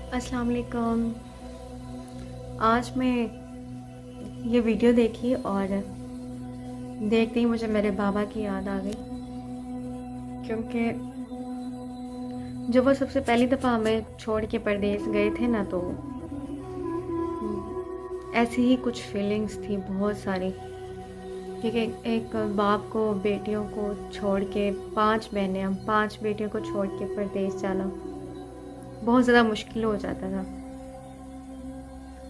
अस्सलाम वालेकुम। आज मैं ये वीडियो देखी और देखते ही मुझे मेरे बाबा की याद आ गई, क्योंकि जब वो सबसे पहली दफ़ा हमें छोड़ के परदेस गए थे ना, तो ऐसी ही कुछ फीलिंग्स थी बहुत सारी। क्योंकि एक बाप को बेटियों को छोड़ के, 5 बहनें, हम 5 बेटियों को छोड़ के परदेस जाना बहुत ज़्यादा मुश्किल हो जाता था।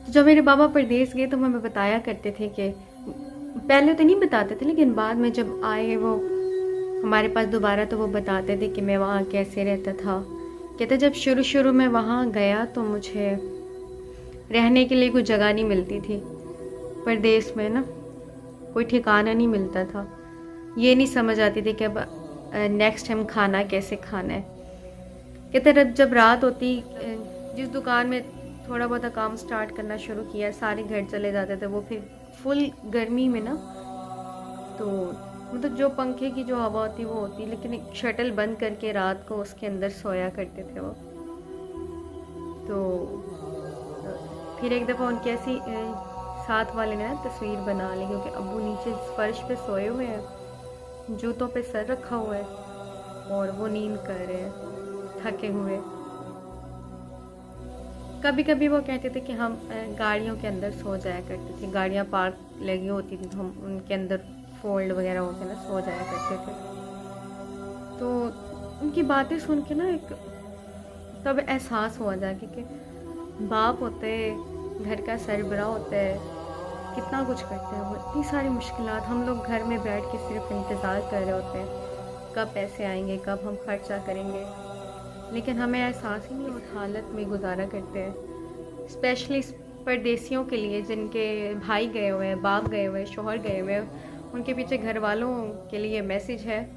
जब मेरे बाबा परदेस गए तो हमें बताया करते थे कि, पहले तो नहीं बताते थे लेकिन बाद में जब आए वो हमारे पास दोबारा, तो वो बताते थे कि मैं वहाँ कैसे रहता था। कहते जब शुरू शुरू में वहाँ गया तो मुझे रहने के लिए कोई जगह नहीं मिलती थी। परदेस में ना कोई ठिकाना नहीं मिलता था। ये नहीं समझ आती थी कि अब नेक्स्ट टाइम खाना कैसे खाना है। कहते जब रात होती, जिस दुकान में थोड़ा बहुत काम स्टार्ट करना शुरू किया, सारे घर चले जाते थे। वो फिर फुल गर्मी में ना, तो मतलब जो पंखे की जो हवा होती वो होती, लेकिन एक शटल बंद करके रात को उसके अंदर सोया करते थे वो। तो फिर एक दफ़ा उनकी ऐसी साथ वाले ने ना तस्वीर बना ली, क्योंकि अब्बू नीचे फर्श पे सोए हुए हैं, जूतों पे सर रखा हुआ है और वो नींद कर रहे हैं थके हुए। कभी कभी वो कहते थे कि हम गाड़ियों के अंदर सो जाया करते थे। गाड़ियाँ पार्क लगी होती थी तो हम उनके अंदर फोल्ड वगैरह होकर ना सो जाया करते थे। तो उनकी बातें सुन के ना एक तब एहसास हुआ जाके कि बाप होते, घर का सरबराह होता है, कितना कुछ करते हैं वो। इतनी सारी मुश्किलात, हम लोग घर में बैठ के सिर्फ इंतज़ार कर रहे होते हैं कब पैसे आएंगे, कब हम खर्चा करेंगे, लेकिन हमें एहसास ही नहीं उस हालत में गुजारा करते हैं। स्पेशली परदेसियों के लिए, जिनके भाई गए हुए हैं, बाप गए हुए हैं, शोहर गए हुए हैं, उनके पीछे घर वालों के लिए मैसेज है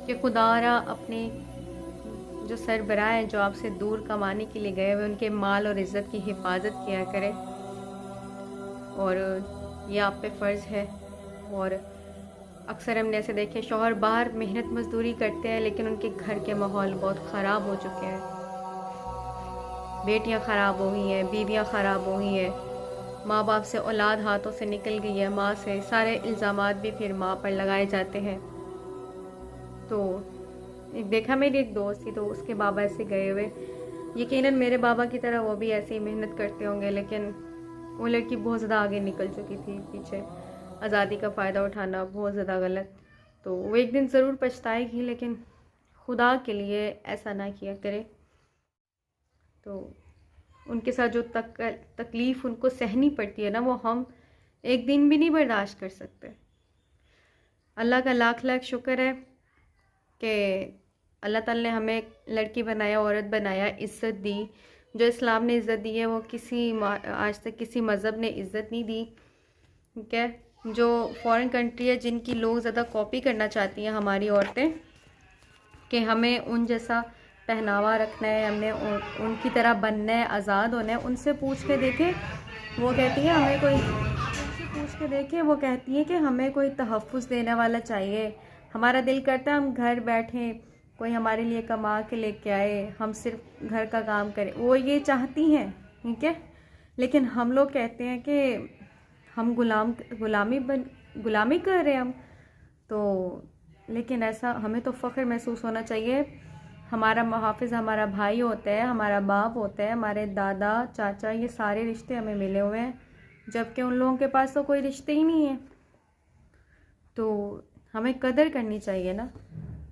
कि खुदारा अपने जो सरबराह हैं, जो आपसे दूर कमाने के लिए गए हुए, उनके माल और इज़्ज़त की हिफाजत किया करें, और ये आप पे फ़र्ज़ है। और अक्सर हमने ऐसे देखे, शौहर बाहर मेहनत मजदूरी करते हैं लेकिन उनके घर के माहौल बहुत ख़राब हो चुके हैं। बेटियां ख़राब हो गई हैं, बीवियां ख़राब हो गई हैं, माँ बाप से औलाद हाथों से निकल गई है, माँ से सारे इल्ज़ामात भी फिर माँ पर लगाए जाते हैं। तो एक देखा, मेरी एक दोस्त थी तो उसके बाबा ऐसे गए हुए, यकीनन मेरे बाबा की तरह वो भी ऐसे ही मेहनत करते होंगे, लेकिन वो लड़की बहुत ज़्यादा आगे निकल चुकी थी पीछे। आज़ादी का फ़ायदा उठाना बहुत ज़्यादा गलत। तो वो एक दिन ज़रूर पछताएगी, लेकिन खुदा के लिए ऐसा ना किया करे। तो उनके साथ जो तकलीफ़ उनको सहनी पड़ती है ना, वो हम एक दिन भी नहीं बर्दाश्त कर सकते। अल्लाह का लाख लाख शुक्र है कि अल्लाह ताला ने हमें लड़की बनाया, औरत बनाया, इज़्ज़त दी। जो इस्लाम ने इज़्ज़त दी है वो आज तक किसी मज़हब ने इज़्ज़त नहीं दी। ठीक है, जो फॉरेन कंट्री है, जिनकी लोग ज़्यादा कॉपी करना चाहती हैं हमारी औरतें, कि हमें उन जैसा पहनावा रखना है, हमने उनकी तरह बनना है, आज़ाद होना है, उनसे पूछ के देखें, वो कहती है हमें कोई, उनसे पूछ के देखें, वो कहती है कि हमें कोई तहफ़्फ़ुज़ देने वाला चाहिए। हमारा दिल करता है हम घर बैठें, कोई हमारे लिए कमा के लेके आए, हम सिर्फ घर का काम करें, वो ये चाहती हैं। ठीक है, लेकिन हम लोग कहते हैं कि हम गुलामी कर रहे हैं हम तो। लेकिन ऐसा, हमें तो फ़ख्र महसूस होना चाहिए। हमारा मुहाफ़िज़ हमारा भाई होता है, हमारा बाप होता है, हमारे दादा चाचा, ये सारे रिश्ते हमें मिले हुए हैं, जबकि उन लोगों के पास तो कोई रिश्ते ही नहीं है। तो हमें कदर करनी चाहिए ना।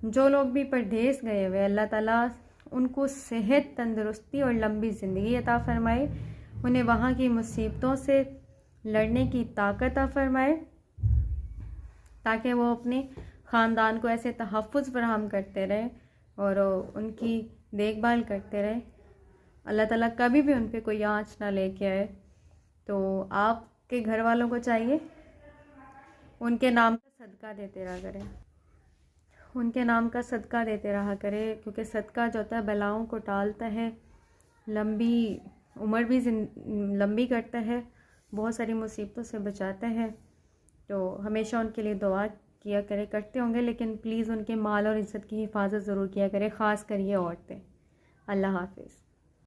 जो लोग भी परदेस गए हुए, अल्लाह ताला उनको सेहत, तंदुरुस्ती और लंबी ज़िंदगी अता फ़रमाए, उन्हें वहाँ की मुसीबतों से लड़ने की ताकत अता फ़रमाए, ताकि वो अपने ख़ानदान को ऐसे तहफ़्फ़ुज़ फ़राहम करते रहें और उनकी देखभाल करते रहें। अल्लाह ताला कभी भी उन पे कोई आँच ना लेके आए। तो आपके घर वालों को चाहिए उनके नाम का सदका देते रहा करें, उनके नाम का सदका देते रहा करें, क्योंकि सदका जो होता है बलाओं को टालता है, लंबी उम्र भी लंबी करता है, बहुत सारी मुसीबतों से बचाता है। तो हमेशा उनके लिए दुआ किया करें, करते होंगे, लेकिन प्लीज़ उनके माल और इज़्ज़त की हिफाजत ज़रूर किया करें, ख़ास कर ये औरतें। अल्लाह हाफ़िज़।